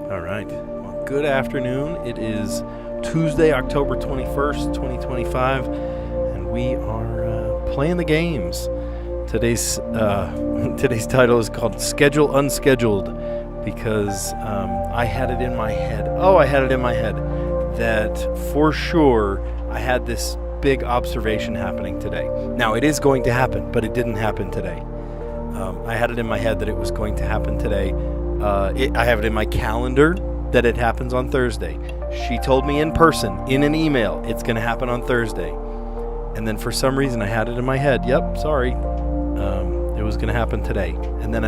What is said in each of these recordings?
All right. Well, good afternoon. It is Tuesday, October 21st, 2025, and we are playing the games. Today's title is called Schedule Unscheduled because I had it in my head. That for sure I had this big observation happening today. Now, it is going to happen, but it didn't happen today. I had it in my head that it was going to happen today. I have it in my calendar that it happens on Thursday. She told me in person, in an email, it's going to happen on Thursday. And then for some reason, I had it in my head. Yep, sorry. It was going to happen today. And then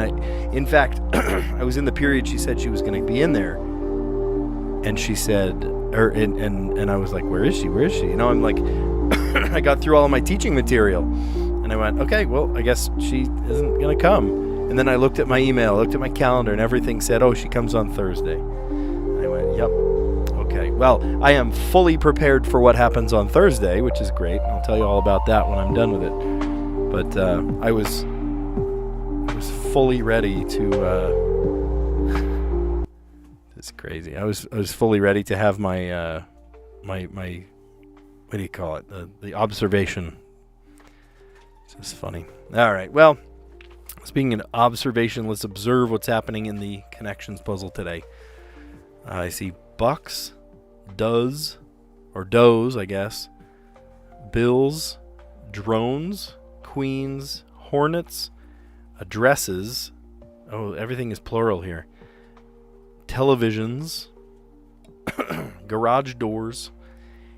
in fact, I was in the period she said she was going to be in there. And she said, and I was like, where is she? Where is she? You know, I'm like, I got through all of my teaching material. And I went, okay, well, I guess she isn't going to come. And then I looked at my email, looked at my calendar, and everything said, oh, she comes on Thursday. And I went, yep. Okay. Well, I am fully prepared for what happens on Thursday, which is great. I'll tell you all about that when I'm done with it. But I was fully ready to it's crazy. I was fully ready to have my my what do you call it? The observation. It's just funny. All right. Well, speaking of observation, let's observe what's happening in the connections puzzle today. I see bucks, does, I guess, bills, drones, queens, hornets, addresses. Oh, everything is plural here. Televisions, garage doors,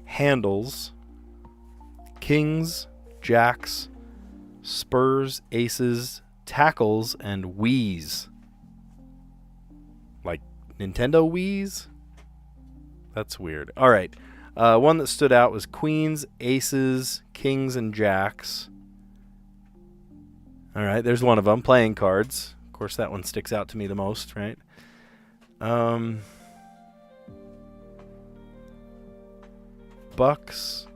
handles, kings, jacks, spurs, aces, tackles, and Wiis. Like Nintendo Wiis? That's weird. All right. One that stood out was queens, aces, kings, and jacks. All right, there's one of them. Playing cards. Of course, that one sticks out to me the most, right? Bucks,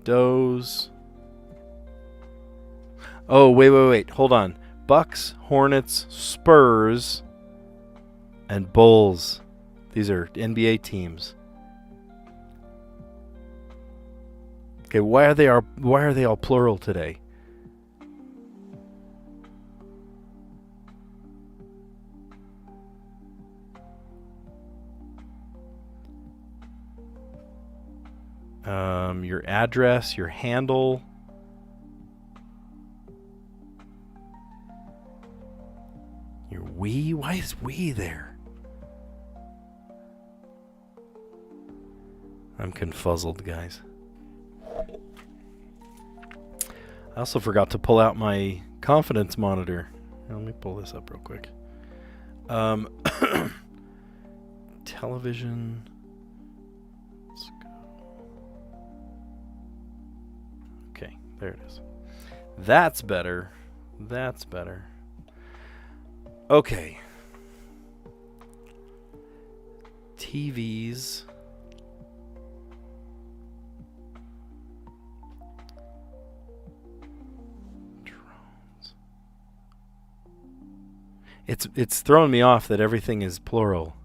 does. Oh, wait. Hold on. Bucks, Hornets, Spurs, and Bulls. These are NBA teams. Okay, why are they all plural today? Your address, your handle. Your Wii? Why is Wii there? I'm confuzzled, guys. I also forgot to pull out my confidence monitor. Let me pull this up real quick. Television. Let's go. Okay, there it is. That's better. Okay. TVs. Drones. It's throwing me off that everything is plural.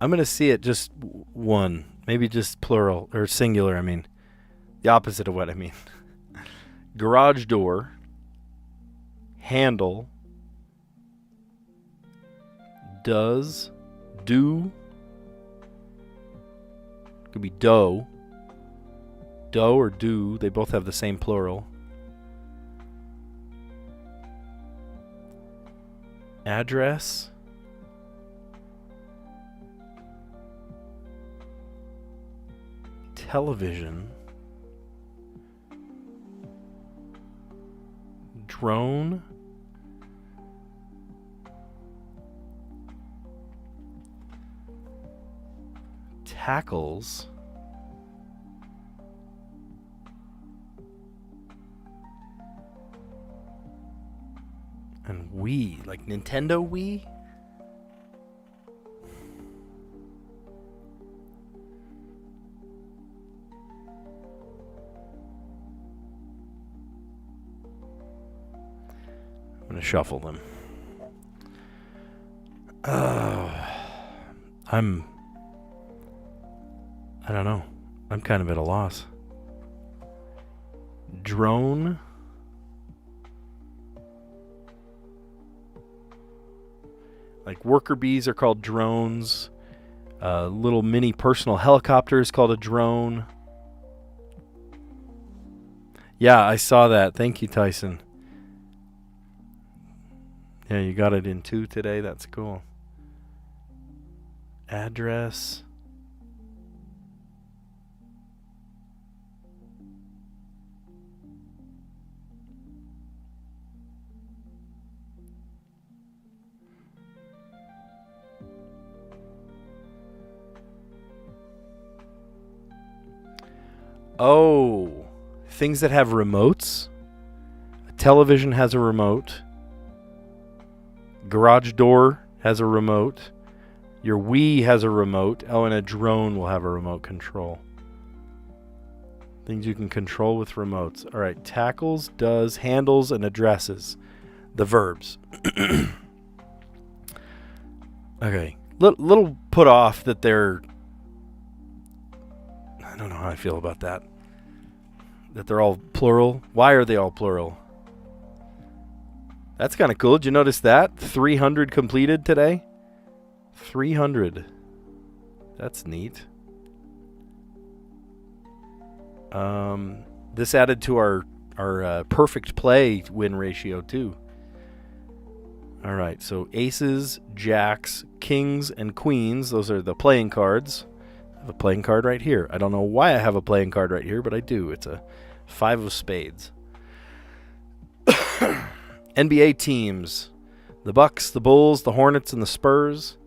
I'm going to see it just one. Maybe just plural or singular, I mean. The opposite of what I mean. Garage door. Handle, does, do, could be doe or do, they both have the same plural. Address, television, drone, tackles, and Wii, like Nintendo Wii? I'm going to shuffle them. I don't know. I'm kind of at a loss. Drone. Like worker bees are called drones. Little mini personal helicopter is called a drone. Yeah, I saw that. Thank you, Tyson. Yeah, you got it in 2 today. That's cool. Address. Oh, things that have remotes. A television has a remote. Garage door has a remote. Your Wii has a remote. Oh, and a drone will have a remote control. Things you can control with remotes. All right, tackles, does, handles, and addresses. The verbs. Okay. Little put off that they're... I don't know how I feel about that. That they're all plural. Why are they all plural? That's kind of cool. Did you notice that? 300 completed today? 300. That's neat. This added to our perfect play win ratio too. All right, so aces, jacks, kings, and queens. Those are the playing cards. I have a playing card right here. I don't know why I have a playing card right here, but I do. It's a 5 of spades. NBA teams. The Bucks, the Bulls, the Hornets, and the Spurs.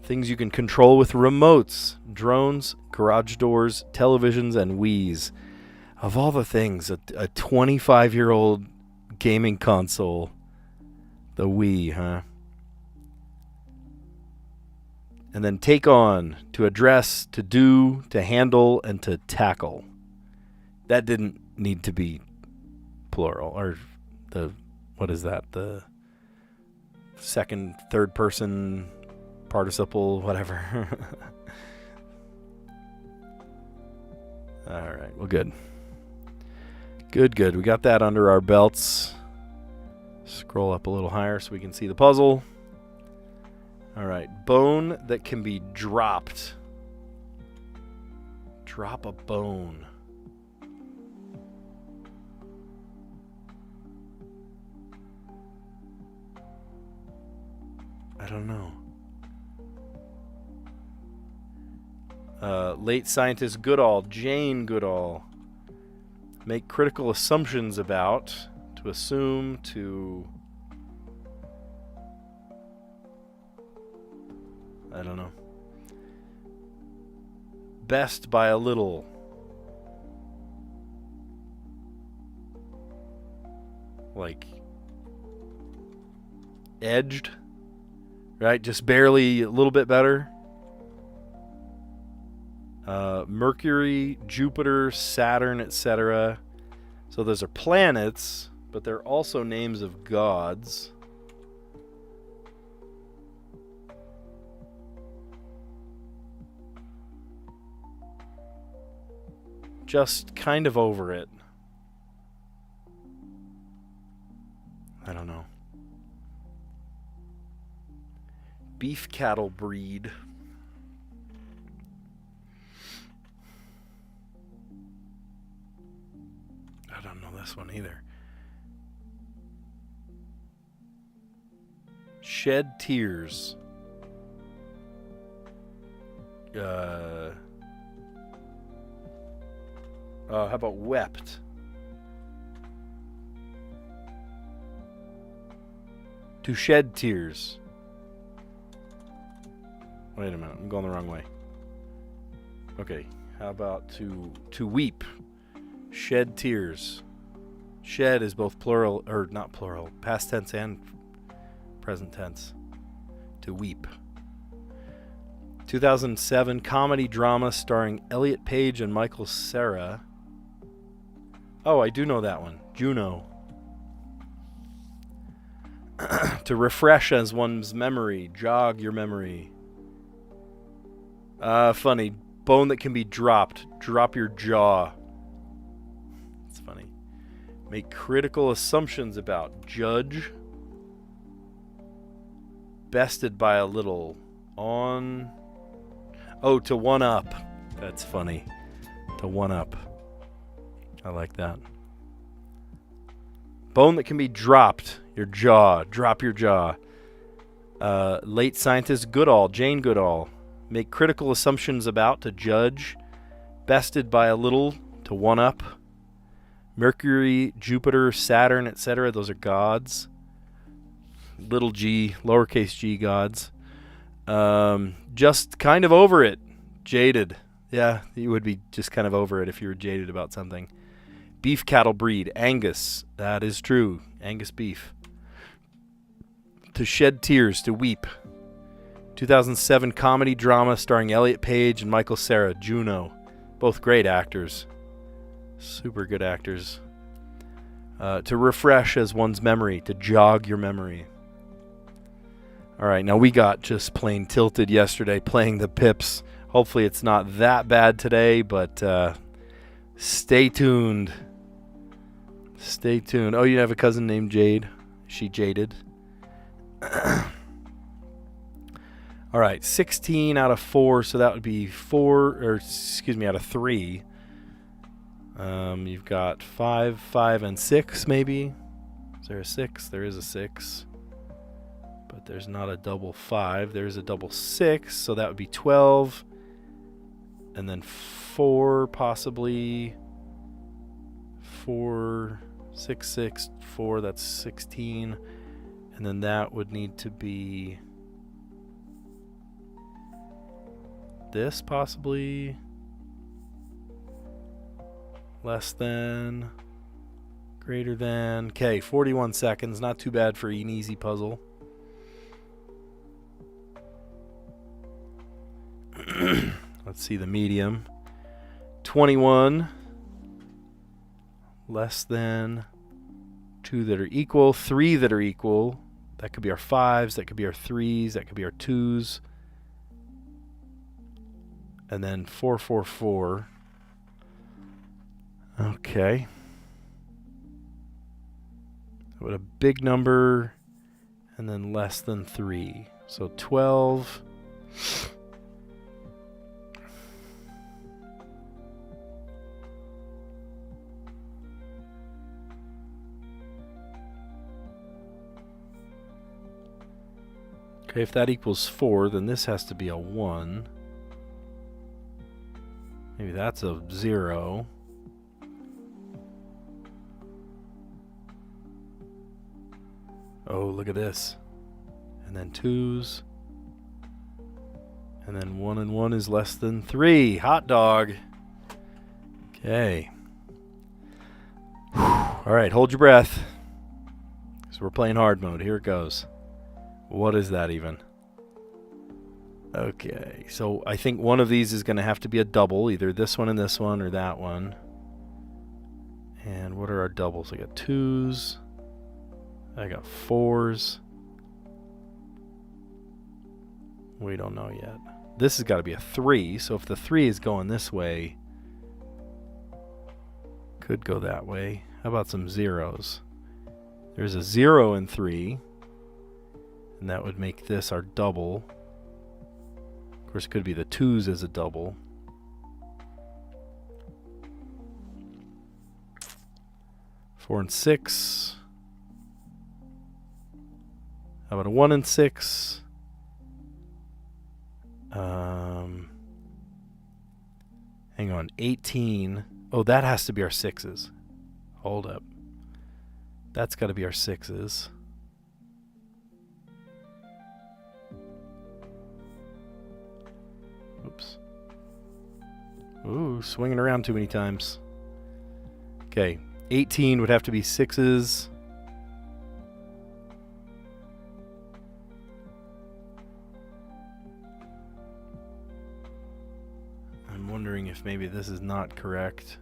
Things you can control with remotes. Drones, garage doors, televisions, and Wiis. Of all the things, a 25-year-old gaming console. The Wii, huh? And then take on, to address, to do, to handle, and to tackle. That didn't need to be plural. Or what is that? The second, third person participle, whatever. All right, well, good. Good. We got that under our belts. Scroll up a little higher so we can see the puzzle. All right, bone that can be dropped. Drop a bone. I don't know. Late scientist Goodall, Jane Goodall. Make critical assumptions about, to assume, to... I don't know. Best by a little. Like, edged, right? Just barely a little bit better. Mercury, Jupiter, Saturn, etc. So those are planets, but they're also names of gods. Just kind of over it. I don't know. Beef cattle breed. I don't know this one either. Shed tears. How about wept? To shed tears. Wait a minute, I'm going the wrong way. Okay, how about to weep? Shed tears. Shed is both plural, or not plural, past tense and present tense. To weep. 2007 comedy drama starring Elliot Page and Michael Cera. Oh, I do know that one. Juno. To refresh as one's memory. Jog your memory. Funny. Bone that can be dropped. Drop your jaw. It's funny. Make critical assumptions about. Judge. Bested by a little. On. Oh, to one up. That's funny. To one up. I like that. Bone that can be dropped. Your jaw. Drop your jaw. Late scientist Goodall. Jane Goodall. Make critical assumptions about. To judge. Bested by a little. To one up. Mercury, Jupiter, Saturn, etc. Those are gods. Little g, lowercase g gods. Just kind of over it. Jaded. Yeah, you would be just kind of over it if you were jaded about something. Beef cattle breed. Angus. That is true. Angus beef. To shed tears. To weep. 2007 comedy drama starring Elliot Page and Michael Cera. Juno. Both great actors. Super good actors. To refresh as one's memory. To jog your memory. Alright, now we got just plain tilted yesterday playing the pips. Hopefully it's not that bad today, but stay tuned. Stay tuned. Oh, you have a cousin named Jade? Is she jaded? Alright, 16 out of 4, so that would be 4, out of 3. You've got 5, 5, and 6, maybe. Is there a 6? There is a 6. But there's not a double 5. There's a double 6, so that would be 12. And then 4, possibly. 4, 6, 6, 4, that's 16. And then that would need to be this, possibly. Less than. Greater than. Okay, 41 seconds. Not too bad for an easy puzzle. Let's see the medium. 21. Less than. 2 that are equal. 3 that are equal. That could be our 5s. That could be our 3s. That could be our 2s. And then 4, 4, 4. Okay. What a big number. And then less than 3. So 12. Okay, if that equals 4, then this has to be a 1. Maybe that's a 0. Oh, look at this. And then 2s. And then 1 and 1 is less than 3. Hot dog. Okay. Alright, hold your breath. So we're playing hard mode. Here it goes. What is that even? Okay, so I think one of these is going to have to be a double. Either this one and this one or that one. And what are our doubles? I got 2s. I got 4s. We don't know yet. This has got to be a 3. So if the 3 is going this way, could go that way. How about some zeros? There's a 0 in 3. And that would make this our double. Of course, it could be the 2s as a double. Four and 6. How about a 1 and 6? Hang on, 18. Oh, that has to be our 6s. Hold up. That's got to be our 6s. Oops. Ooh, swinging around too many times. Okay, 18 would have to be 6s. I'm wondering if maybe this is not correct.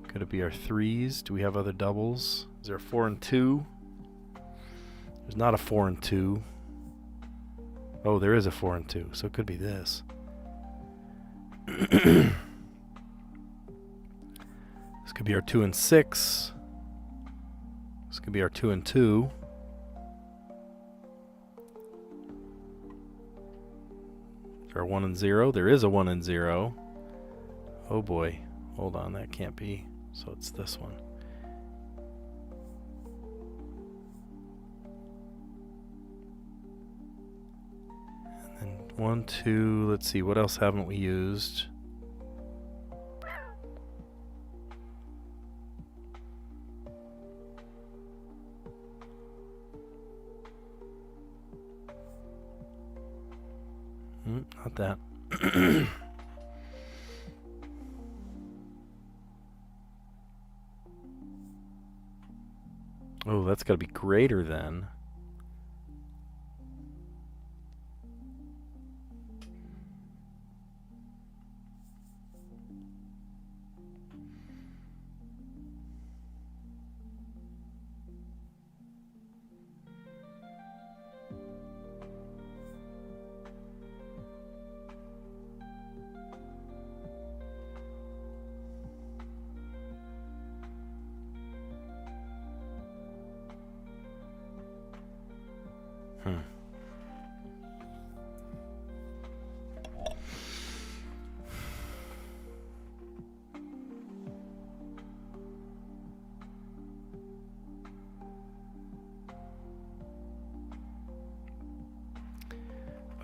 Could it be our 3s? Do we have other doubles? Is there a 4 and 2? There's not a 4 and 2. Oh, there is a 4 and 2, so it could be this. This could be our 2 and 6. This could be our 2 and 2. Our 1 and 0. There is a 1 and 0. Oh boy. Hold on, that can't be. So it's this one. And then 1, 2. Let's see, what else haven't we used? Not that. Oh, that's got to be greater than.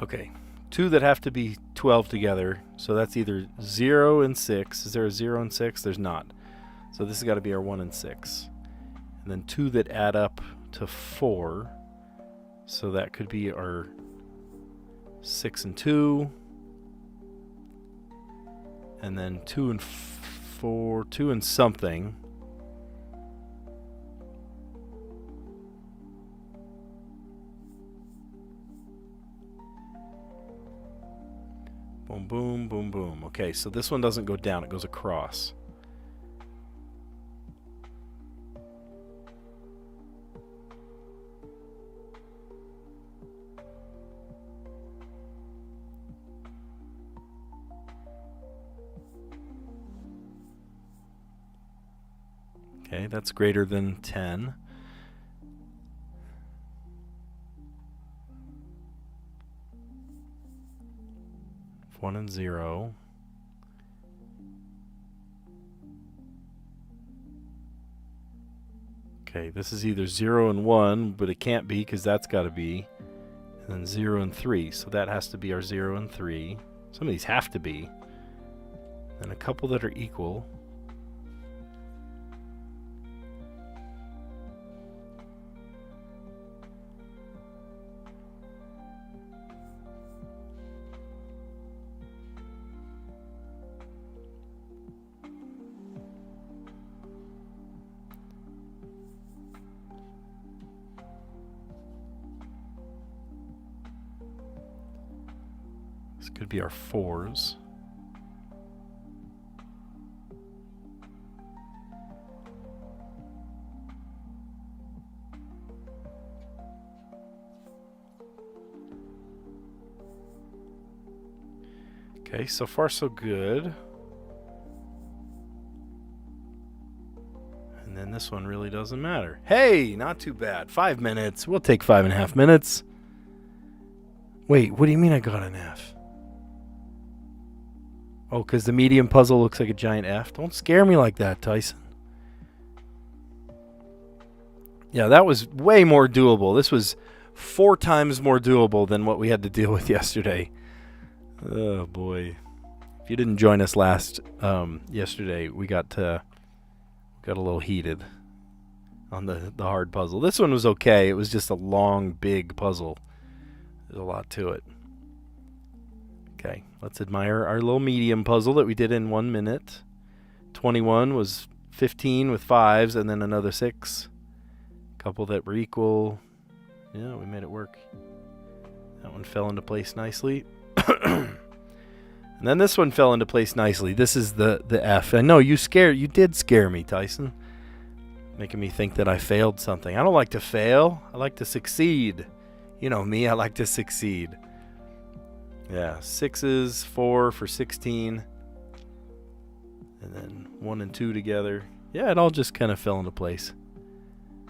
Okay, 2 that have to be 12 together, so that's either 0 and 6. Is there a 0 and 6? There's not. So this has got to be our 1 and 6. And then 2 that add up to 4, so that could be our 6 and 2. And then 2 and 4, 2 and something. Boom, boom, boom, boom. Okay, so this one doesn't go down, it goes across. Okay, that's greater than 10. 1 and 0. Okay, this is either 0 and 1, but it can't be because that's got to be. And then 0 and 3, so that has to be our 0 and 3. Some of these have to be. And a couple that are equal. This could be our 4s. Okay, so far so good. And then this one really doesn't matter. Hey, not too bad. 5 minutes. We'll take 5.5 minutes. Wait, what do you mean I got an F? Oh, because the medium puzzle looks like a giant F? Don't scare me like that, Tyson. Yeah, that was way more doable. This was 4 times more doable than what we had to deal with yesterday. Oh, boy. If you didn't join us yesterday, we got a little heated on the hard puzzle. This one was okay. It was just a long, big puzzle. There's a lot to it. Okay, let's admire our little medium puzzle that we did in 1 minute. 21 was 15 with 5s and then another 6. A couple that were equal. Yeah, we made it work. That one fell into place nicely. And then this one fell into place nicely. This is the F. I know you did scare me, Tyson. Making me think that I failed something. I don't like to fail. I like to succeed. You know me, I like to succeed. Yeah, 6s, 4 for 16. And then 1 and 2 together. Yeah, it all just kind of fell into place.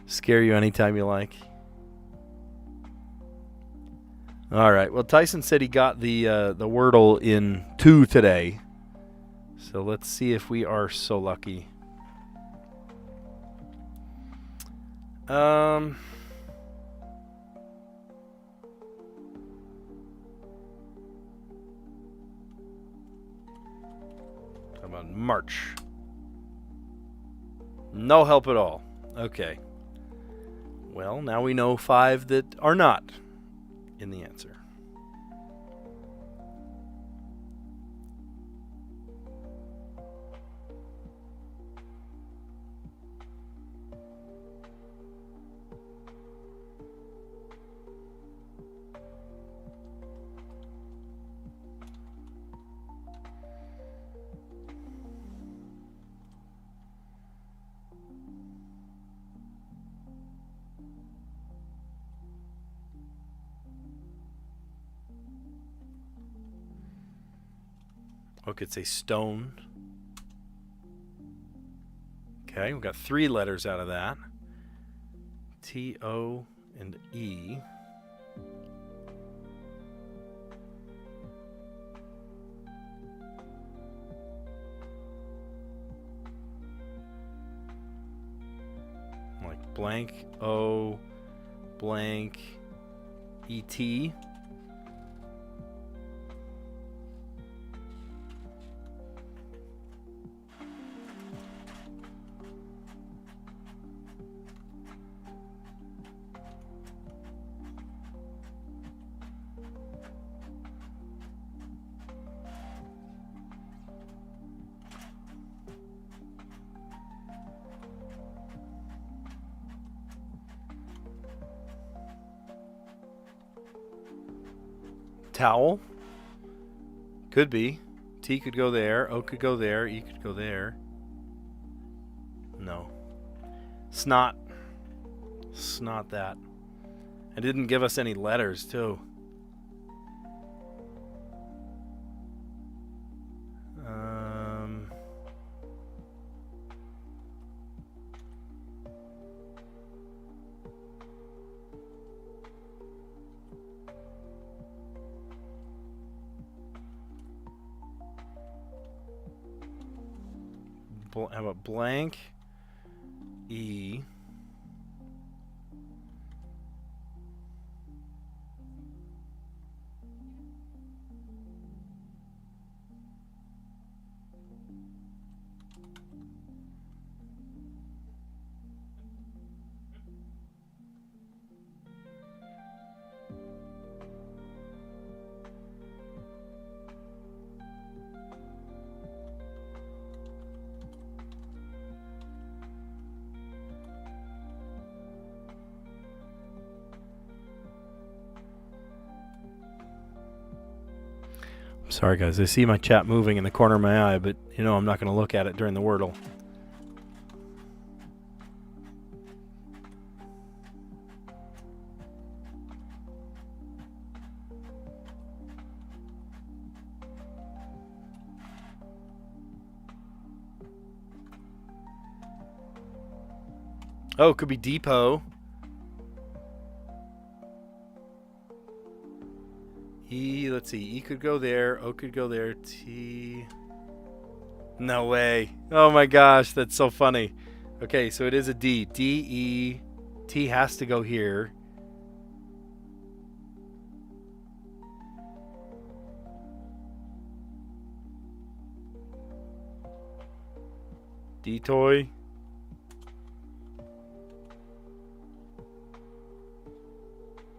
Scare you anytime you like. All right. Well, Tyson said he got the Wordle in 2 today. So let's see if we are so lucky. How about March? No help at all. Okay. Well, now we know 5 that are not in the answer. Oh, it could say stone. Okay, we've got 3 letters out of that. T, O, and E. Like blank, O, blank, E-T. Towel. Could be. T could go there. O could go there. E could go there. No. Snot. Snot that. It didn't give us any letters, too. How about blank, E, Sorry, guys. I see my chat moving in the corner of my eye, but you know I'm not going to look at it during the Wordle. Oh, it could be depot. E, let's see. E could go there. O could go there. T. No way. Oh my gosh, that's so funny. Okay, so it is a D. D, E. T has to go here. D-toy.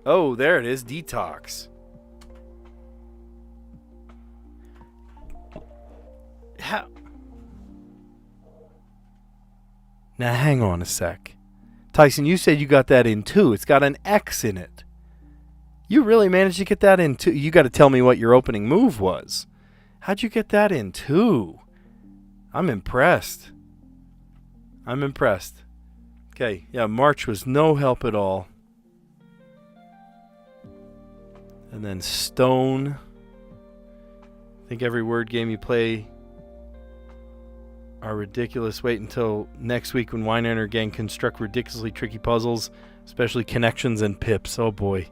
Oh, there it is. Detox. How? Now, hang on a sec. Tyson, you said you got that in 2. It's got an X in it. You really managed to get that in 2. You got to tell me what your opening move was. How'd you get that in 2? I'm impressed. I'm impressed. Okay, yeah, March was no help at all. And then Stone. I think every word game you play are ridiculous. Wait until next week when Wine and her gang construct ridiculously tricky puzzles, especially connections and pips. Oh boy.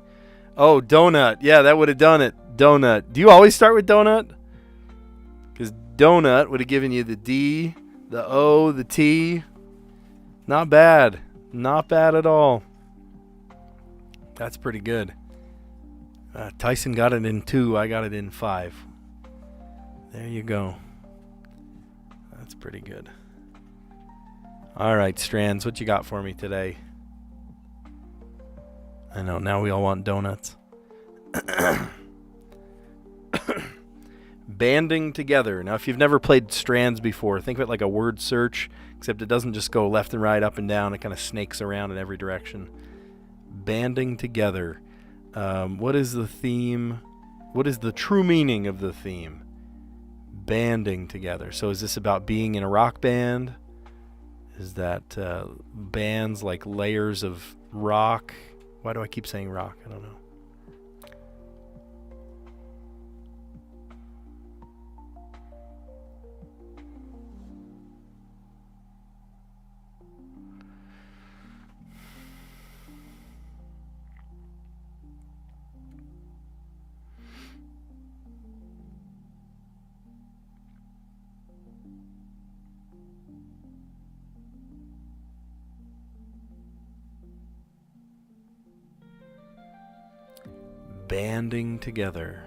Oh, Donut. Yeah, that would have done it. Donut. Do you always start with Donut? Because Donut would have given you the D, the O, the T. Not bad. Not bad at all. That's pretty good. Tyson got it in 2. I got it in 5. There you go. That's pretty good. All right, Strands, what you got for me today? I know, now we all want donuts. Banding together. Now, if you've never played Strands before, think of it like a word search, except it doesn't just go left and right, up and down. It kind of snakes around in every direction. Banding together. What is the theme? What is the true meaning of the theme? Banding together. So is this about being in a rock band? Is that bands like layers of rock? Why do I keep saying rock? I don't know. Banding together.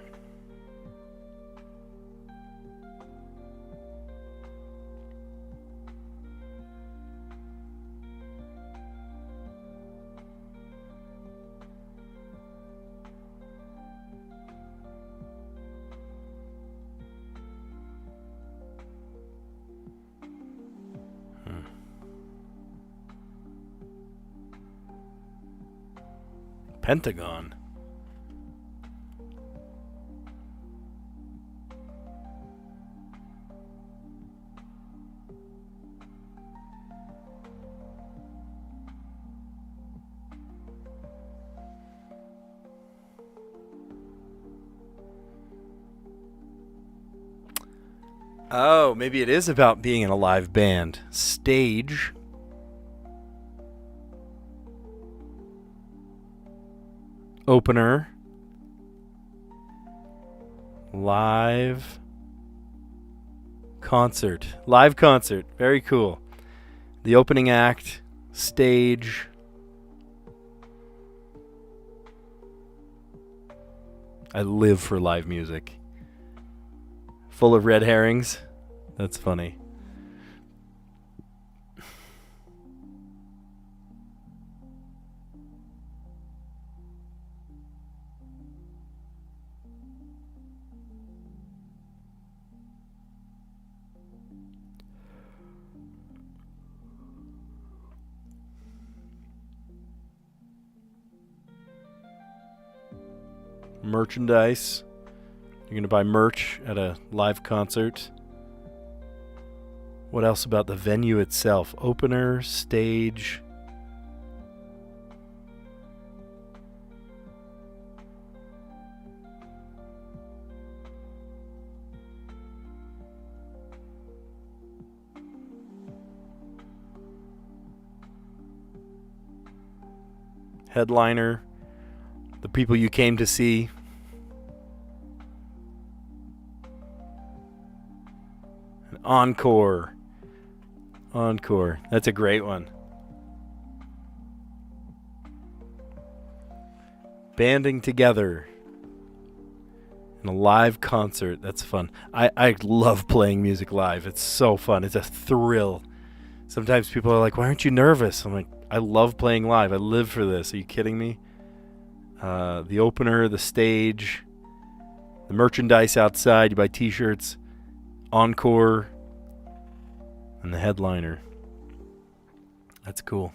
Pentagon. Oh, maybe it is about being in a live band. Stage. Opener. Live. Concert. Live concert. Very cool. The opening act. Stage. I live for live music. Full of red herrings. That's funny. Merchandise. You're going to buy merch at a live concert. What else about the venue itself? Opener, stage. Headliner. The people you came to see. Encore. Encore. That's a great one. Banding together in a live concert. That's fun. I love playing music live. It's so fun. It's a thrill. Sometimes people are like, why aren't you nervous? I'm like, I love playing live. I live for this. Are you kidding me? The opener, the stage, the merchandise outside. You buy t-shirts. Encore. And the headliner. That's cool.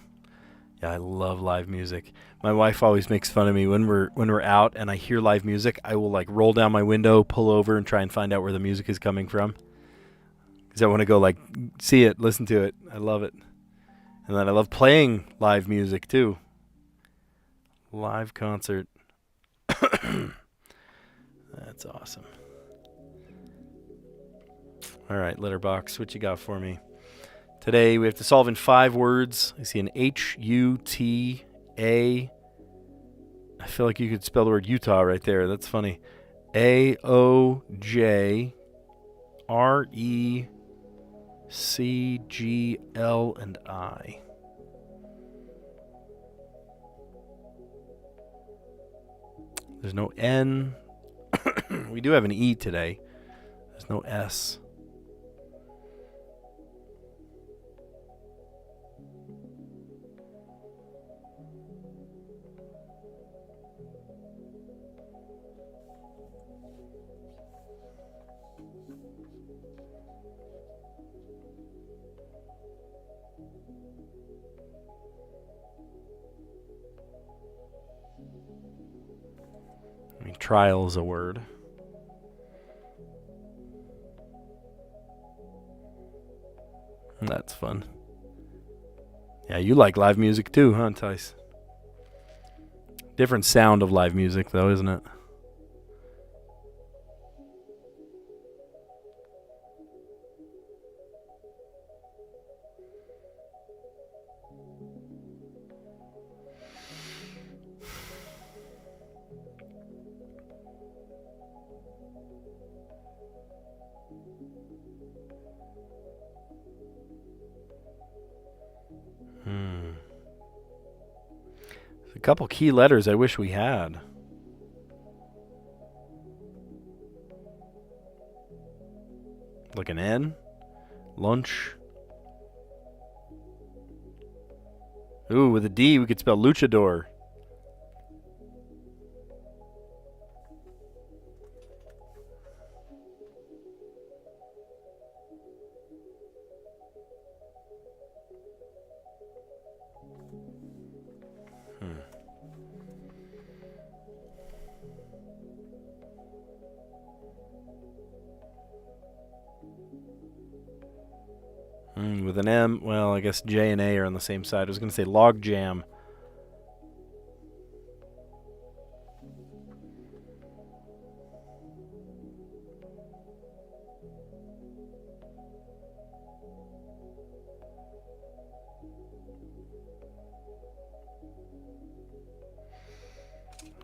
Yeah, I love live music. My wife always makes fun of me when we're out and I hear live music. I will like roll down my window, pull over, and try and find out where the music is coming from. Because I want to go like see it, listen to it. I love it. And then I love playing live music too. Live concert. That's awesome. All right, Letterbox, what you got for me? Today we have to solve in 5 words. I see an H-U-T-A. I feel like you could spell the word Utah right there. That's funny. A-O-J-R-E-C-G-L-and-I. There's no N. We do have an E today. There's no S. I mean, trial is a word. That's fun. Yeah, you like live music too, huh, Tice? Different sound of live music, though, isn't it? There's a couple key letters I wish we had. Like an N? Lunch? Ooh, with a D we could spell luchador. With an M, well, I guess J and A are on the same side. I was going to say log jam.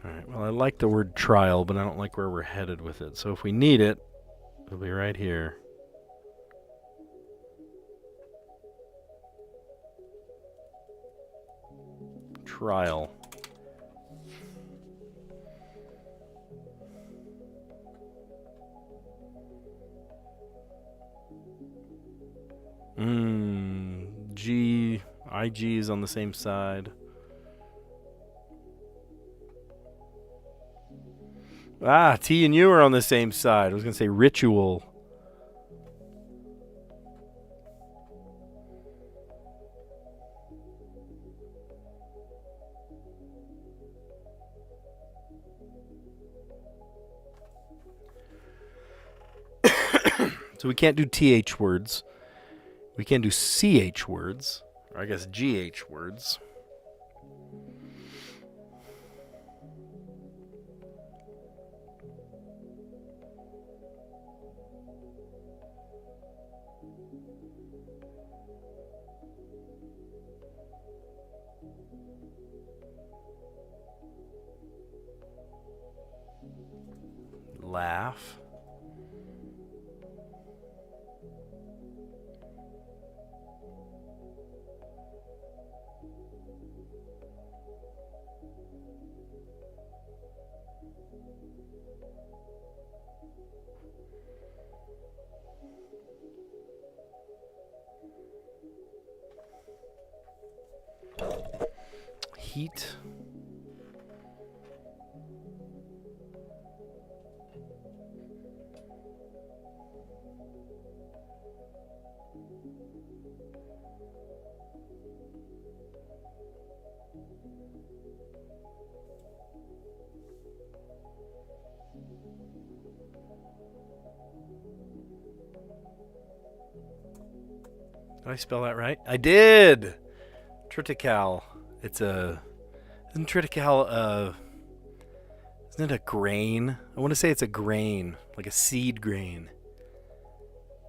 All right, well, I like the word trial, but I don't like where we're headed with it. So if we need it, it'll be right here. Trial. G, IG is on the same side. Ah, T and U are on the same side. I was going to say ritual. So we can't do TH words. We can do CH words. Or I guess GH words. Laugh. Heat. Did I spell that right? I did! Triticale. Isn't triticale isn't it a grain? I want to say it's a grain, like a seed grain.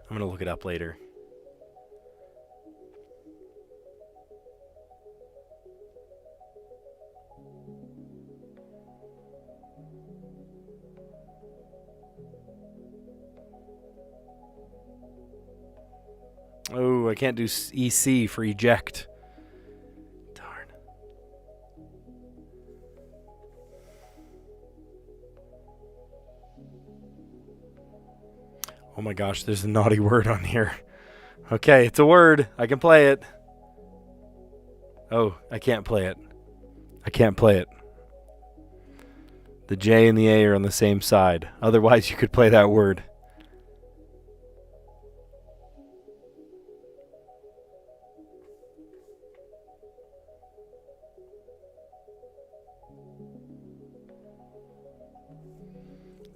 I'm gonna look it up later. Oh, I can't do EC for eject. Darn. Oh my gosh, there's a naughty word on here. Okay, it's a word. I can play it. Oh, I can't play it. I can't play it. The J and the A are on the same side. Otherwise, you could play that word.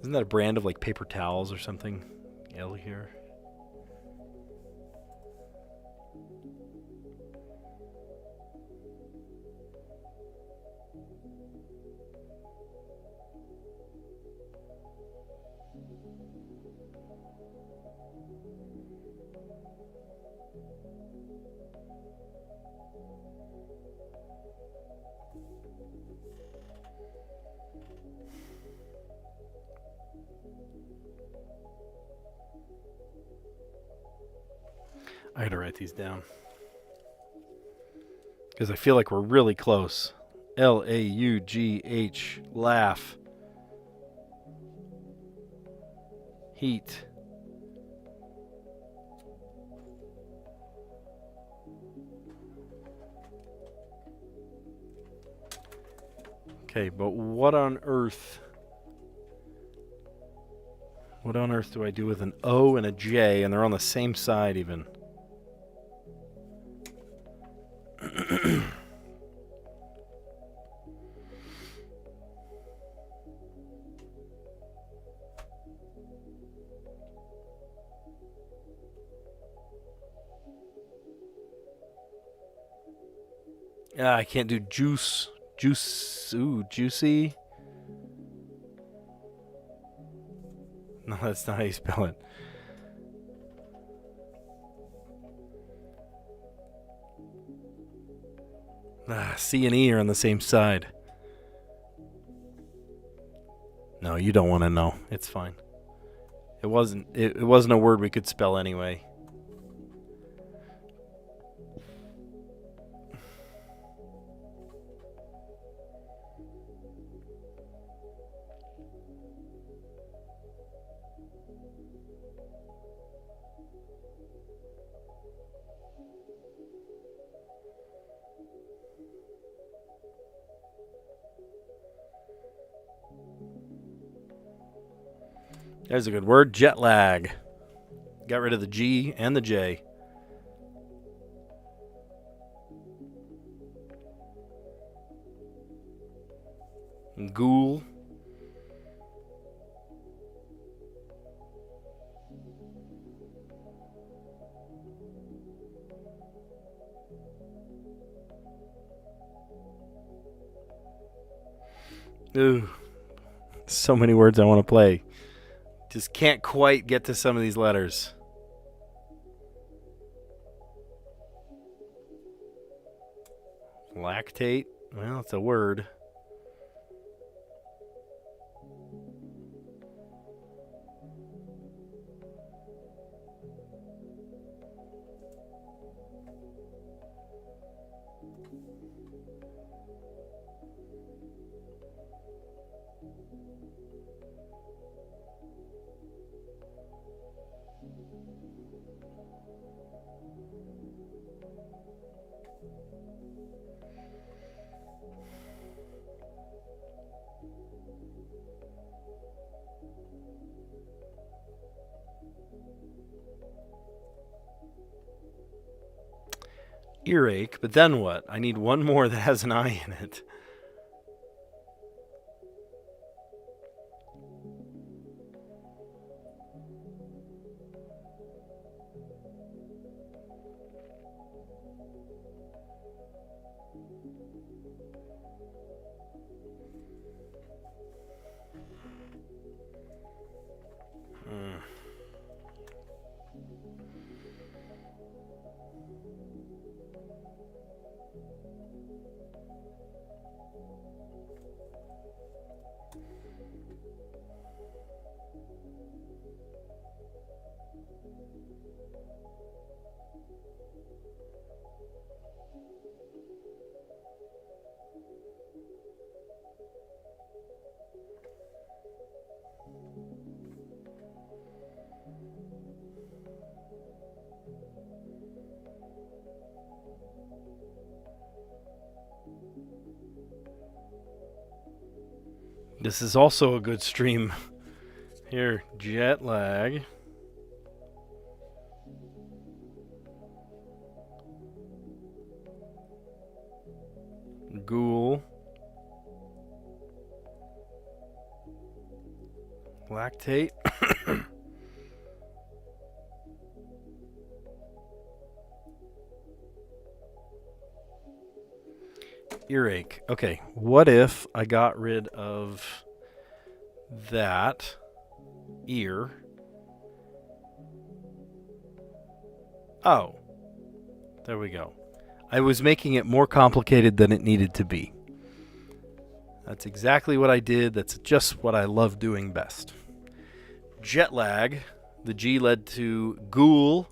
Isn't that a brand of like paper towels or something? L here. I gotta write these down. Because I feel like we're really close. L-A-U-G-H. Laugh. Heat. Okay, but what on earth... What on earth do I do with an O and a J, and they're on the same side even? I can't do juice. Juice. Ooh, juicy. No, that's not how you spell it. C and E are on the same side. No, you don't want to know. It's fine. It wasn't a word we could spell anyway. There's a good word. Jet lag. Got rid of the G and the J. Ghoul. Ooh. So many words I want to play. Just can't quite get to some of these letters. Lactate. Well, it's a word. Earache, but then what? I need one more that has an I in it. This is also a good stream. Here, jet lag. Ghoul. Lactate. Earache. Okay, what if I got rid of that ear? Oh, there we go. I was making it more complicated than it needed to be. That's exactly what I did. That's just what I love doing best. Jet lag. The G led to ghoul.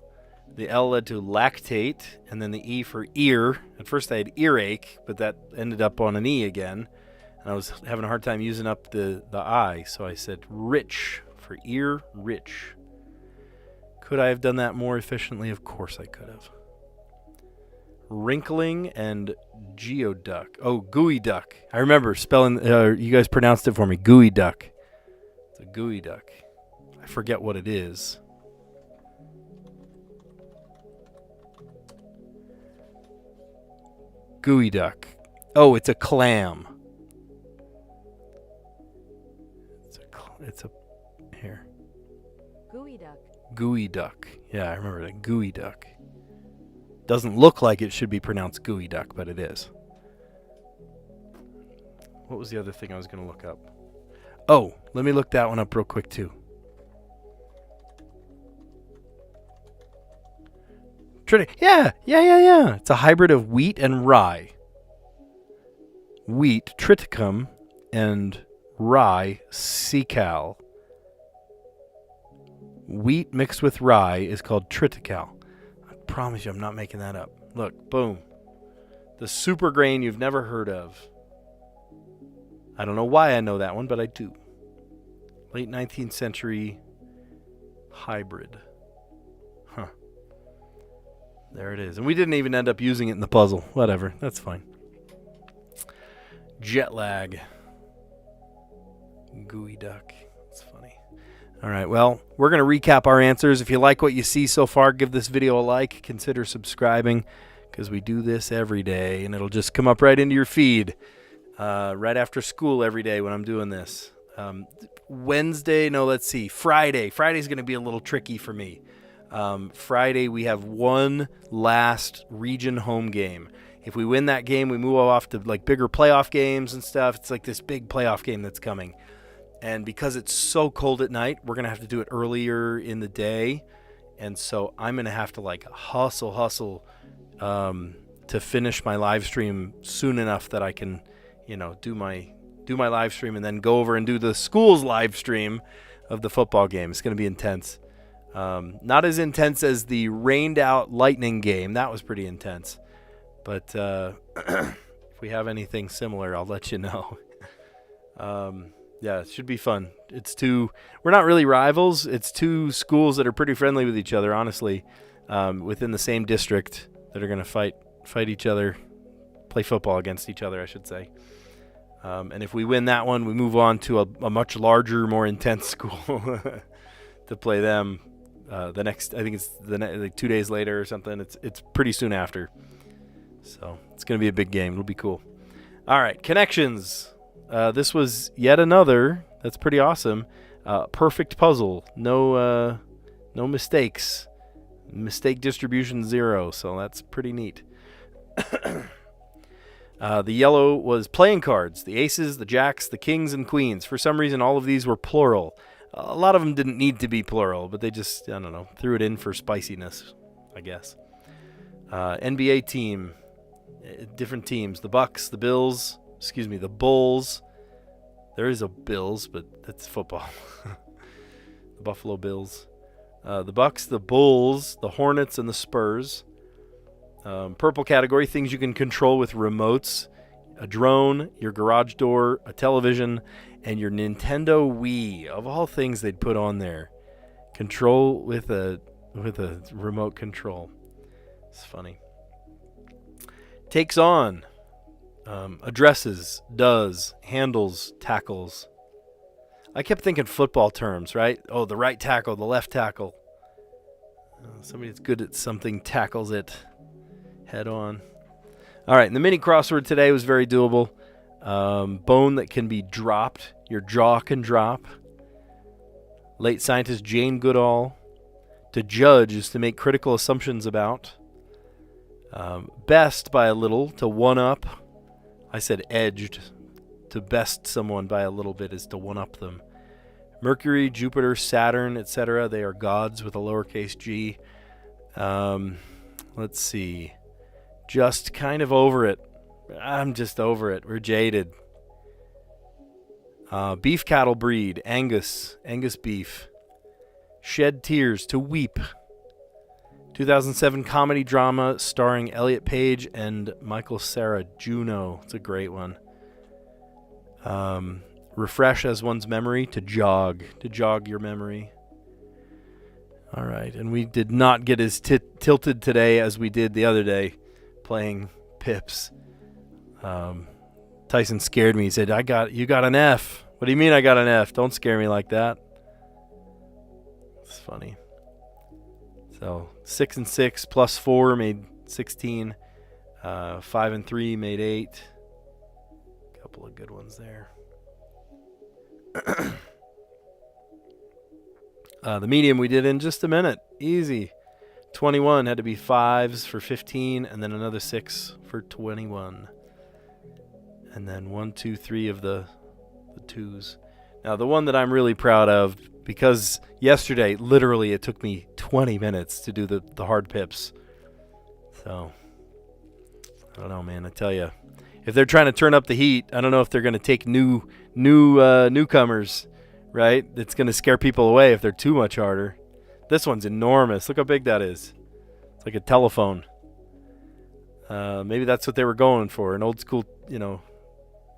The L led to lactate. And then the E for ear. At first I had earache, but that ended up on an E again. And I was having a hard time using up the I. So I said rich for ear, rich. Could I have done that more efficiently? Of course I could have. Wrinkling and geoduck. Oh, gooey duck. I remember spelling, you guys pronounced it for me. Gooey duck. It's a gooey duck. I forget what it is. Gooey duck. Oh, it's a clam. It's a here. Gooey duck. Gooey duck. Yeah, I remember that. Gooey duck. Doesn't look like it should be pronounced gooey duck, but it is. What was the other thing I was going to look up? Oh, let me look that one up real quick too. Yeah. It's a hybrid of wheat and rye. Wheat, triticum, and rye, secal. Wheat mixed with rye is called triticale. I promise you I'm not making that up. Look, boom. The super grain you've never heard of. I don't know why I know that one, but I do. Late 19th century hybrid. Huh. There it is. And we didn't even end up using it in the puzzle. Whatever. That's fine. Jet lag. Gooey duck. That's funny. All right, well, we're going to recap our answers. If you like what you see so far, give this video a like. Consider subscribing because we do this every day, and it'll just come up right into your feed right after school every day when I'm doing this. Friday. Friday's going to be a little tricky for me. Friday, we have one last region home game. If we win that game, we move off to like bigger playoff games and stuff. It's like this big playoff game that's coming. And because it's so cold at night, we're going to have to do it earlier in the day. And so I'm going to have to like hustle to finish my live stream soon enough that I can, do my live stream and then go over and do the school's live stream of the football game. It's going to be intense. Not as intense as the rained out lightning game. That was pretty intense. But if we have anything similar, I'll let you know. Yeah, it should be fun. We're not really rivals. It's two schools that are pretty friendly with each other, honestly, within the same district that are going to fight each other, play football against each other, I should say. And if we win that one, we move on to a much larger, more intense school to play them the next, I think it's like 2 days later or something. It's pretty soon after. So it's going to be a big game. It'll be cool. All right, connections. This was yet another. That's pretty awesome. Perfect puzzle. No mistakes. Mistake distribution 0. So that's pretty neat. The yellow was playing cards. The aces, the jacks, the kings, and queens. For some reason, all of these were plural. A lot of them didn't need to be plural, but they just, I don't know, threw it in for spiciness, I guess. NBA team. Different teams. The Bucks, the Bills. The Bulls. There is a Bills, but that's football. The Buffalo Bills. The Bucks, the Bulls, the Hornets, and the Spurs. Purple category, things you can control with remotes. A drone, your garage door, a television, and your Nintendo Wii. Of all things they'd put on there. Control with a remote control. It's funny. Takes on. Addresses, does, handles, tackles, I kept thinking football terms, right? Oh, the right tackle, the left tackle. Somebody that's good at something tackles it head on. All right, and the mini crossword today was very doable. Bone that can be dropped. Your jaw can drop. Late scientist Jane Goodall. To judge is to make critical assumptions about. Best by a little, to one up. I said edged. To best someone by a little bit is to one up them. Mercury, Jupiter, Saturn, etc. They are gods with a lowercase g. Let's see. Just kind of over it. I'm just over it. We're jaded. Beef cattle breed. Angus beef. Shed tears. To weep. 2007 comedy drama starring Elliot Page and Michael Cera. Juno. It's a great one. Refresh as one's memory. To jog your memory. All right, and we did not get as tilted today as we did the other day playing Pips. Tyson scared me. He said, you got an F. What do you mean I got an F? Don't scare me like that. It's funny. So 6 and 6 plus 4 made 16. 5 and 3 made 8. Couple of good ones there. The medium we did in just a minute. Easy. 21 had to be 5s for 15, and then another 6 for 21. And then 1, 2, 3 of the 2s. Now, the one that I'm really proud of, because yesterday, literally, it took me 20 minutes to do the hard pips. So, I don't know, man. I tell you, if they're trying to turn up the heat, I don't know if they're going to take newcomers, right? It's going to scare people away if they're too much harder. This one's enormous. Look how big that is. It's like a telephone. Maybe that's what they were going for, an old school,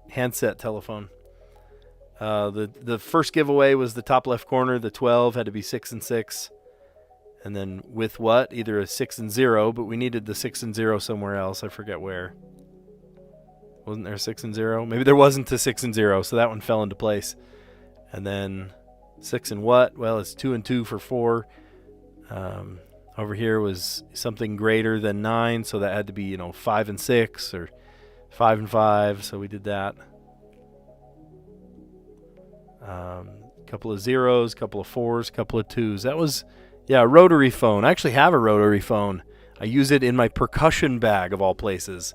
handset telephone. The first giveaway was the top left corner. The 12 had to be 6 and 6. And then with what? Either a 6 and 0, but we needed the 6 and 0 somewhere else. I forget where. Wasn't there a 6 and 0? Maybe there wasn't a 6 and 0, so that one fell into place. And then 6 and what? Well, it's 2 and 2 for 4. Over here was something greater than 9, so that had to be, 5 and 6 or 5 and 5, so we did that. Couple of 0s, couple of 4s, couple of 2s. That was, a rotary phone. I actually have a rotary phone. I use it in my percussion bag, of all places.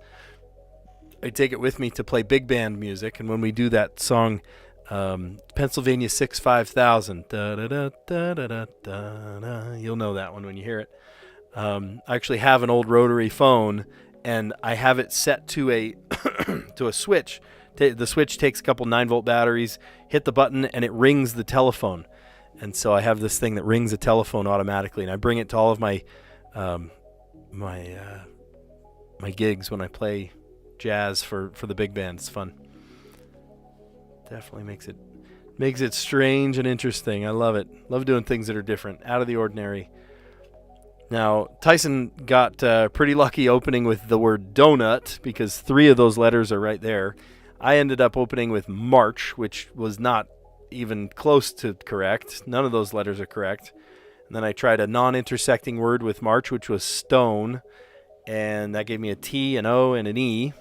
I take it with me to play big band music, and when we do that song, Pennsylvania 6-5000, you'll know that one when you hear it. I actually have an old rotary phone, and I have it set to a to a switch. The switch takes a couple 9-volt batteries, hit the button, and it rings the telephone. And so I have this thing that rings a telephone automatically, and I bring it to all of my my gigs when I play jazz for the big band. It's fun. Definitely makes it strange and interesting. I love it. Love doing things that are different, out of the ordinary. Now, Tyson got pretty lucky opening with the word donut because 3 of those letters are right there. I ended up opening with March, which was not even close to correct. None of those letters are correct. And then I tried a non-intersecting word with March, which was stone, and that gave me a T, an O, and an E.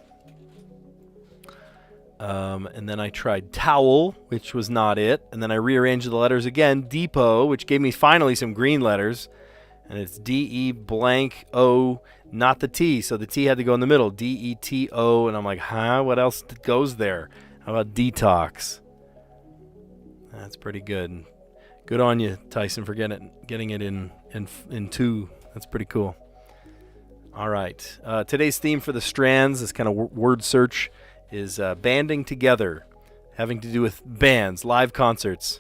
And then I tried towel, which was not it. And then I rearranged the letters again, depot, which gave me finally some green letters. And it's D-E blank O, not the T. So the T had to go in the middle, D-E-T-O. And I'm like, what else goes there? How about detox? That's pretty good. Good on you, Tyson, for getting it in 2. That's pretty cool. All right. Today's theme for the Strands, this kind of word search, is banding together, having to do with bands, live concerts.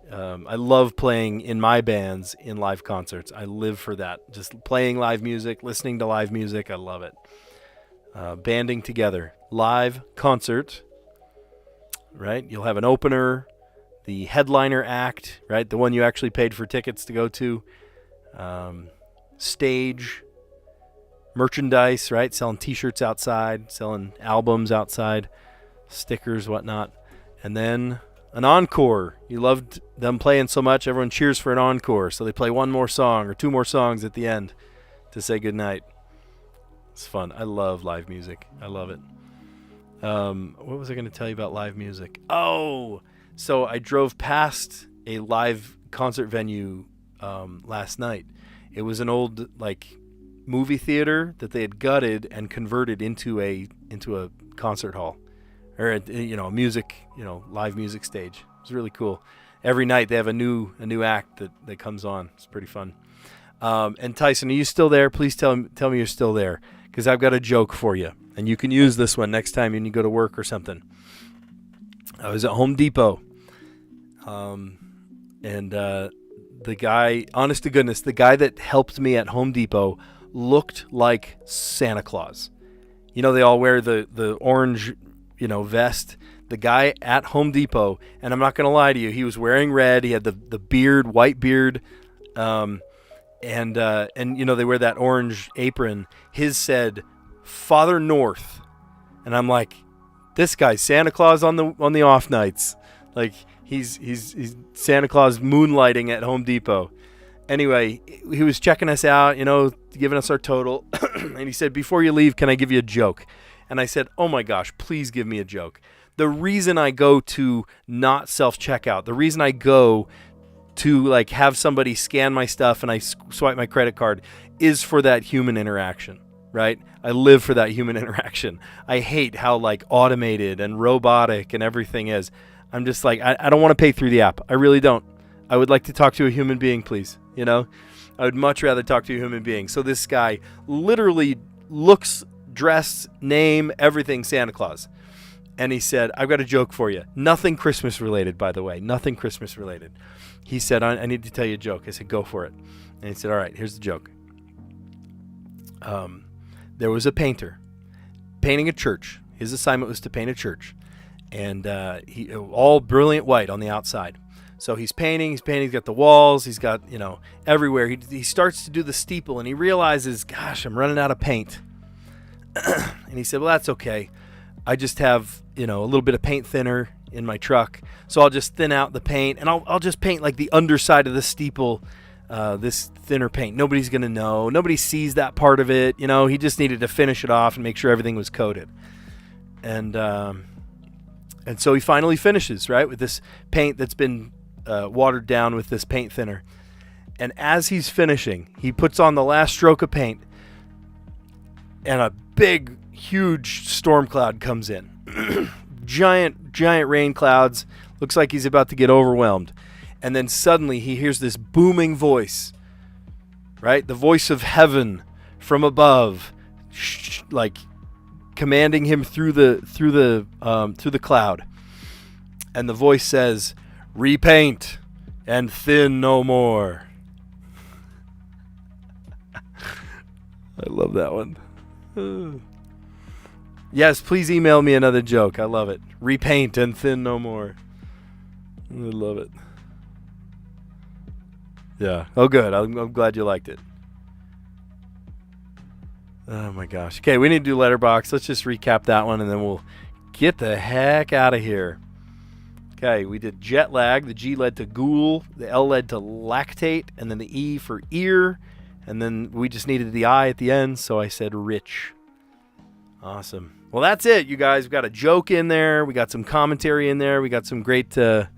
I love playing in my bands in live concerts. I live for that. Just playing live music, listening to live music. I love it. Banding together. Live concert, right? You'll have an opener, the headliner act, right? The one you actually paid for tickets to go to. Stage, merchandise, right? Selling T-shirts outside, selling albums outside, stickers, whatnot. And then An encore. You loved them playing so much, everyone cheers for an encore. So they play one more song or two more songs at the end to say goodnight. It's fun. I love live music. I love it. What was I going to tell you about live music? Oh, so I drove past a live concert venue last night. It was an old movie theater that they had gutted and converted into a concert hall, or a music, live music stage. It's really cool. Every night they have a new act that comes on. It's pretty fun. And Tyson, are you still there? Please tell me you're still there, because I've got a joke for you, and you can use this one next time when you go to work or something. I was at Home Depot, and the guy, honest to goodness, the guy that helped me at Home Depot looked like Santa Claus. They all wear the orange, vest. The guy at Home Depot, and I'm not going to lie to you, he was wearing red. He had the beard, white beard, and they wear that orange apron. His said Father North, and I'm like, this guy's Santa Claus on the off nights. Like he's Santa Claus moonlighting at Home Depot. Anyway, he was checking us out, giving us our total, and he said, before you leave, can I give you a joke? And I said, oh my gosh, please give me a joke. The reason I go to not self-checkout, the reason I go to have somebody scan my stuff and I swipe my credit card is for that human interaction, right? I live for that human interaction. I hate how automated and robotic and everything is. I'm just I don't want to pay through the app. I really don't. I would like to talk to a human being, please. I would much rather talk to a human being. So this guy literally looks, dressed, name, everything Santa Claus. And he said, I've got a joke for you. Nothing Christmas related, by the way. Nothing Christmas related. He said, I need to tell you a joke. I said, go for it. And he said, all right, here's the joke. There was a painter painting a church. His assignment was to paint a church. And he all brilliant white on the outside. So he's painting, he's got the walls, he's got, everywhere. He starts to do the steeple, and he realizes, gosh, I'm running out of paint. And he said, well, that's okay. I just have, a little bit of paint thinner in my truck. So I'll just thin out the paint, and I'll just paint the underside of the steeple, this thinner paint. Nobody's going to know. Nobody sees that part of it. He just needed to finish it off and make sure everything was coated. And so he finally finishes, right, with this paint that's been watered down with this paint thinner. And as he's finishing, he puts on the last stroke of paint, and a big, huge storm cloud comes in. giant rain clouds. Looks like he's about to get overwhelmed. And then suddenly he hears this booming voice, right? The voice of heaven from above, commanding him through the cloud. And the voice says, repaint and thin no more. I love that one. Yes, please email me another joke. I love it. Repaint and thin no more. I love it. Yeah. Oh, good. I'm glad you liked it. Oh, my gosh. Okay, we need to do Letterbox. Let's just recap that one, and then we'll get the heck out of here. Okay, we did jet lag. The G led to ghoul. The L led to lactate, and then the E for ear. And then we just needed the I at the end, so I said rich. Awesome. Well, that's it, you guys. We got a joke in there. We got some commentary in there. We got some great, chat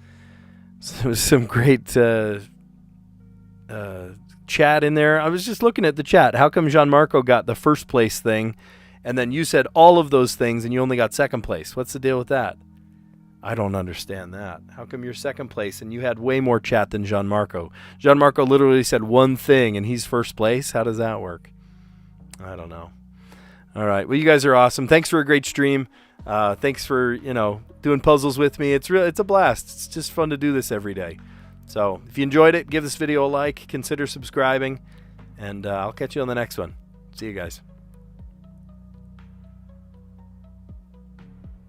in there. I was just looking at the chat. How come Gianmarco got the first place thing, and then you said all of those things, and you only got second place? What's the deal with that? I don't understand that. How come you're second place and you had way more chat than Gianmarco? Gianmarco literally said one thing and he's first place. How does that work? I don't know. All right. Well, you guys are awesome. Thanks for a great stream. Thanks for, doing puzzles with me. It's a blast. It's just fun to do this every day. So if you enjoyed it, give this video a like, consider subscribing, and I'll catch you on the next one. See you guys.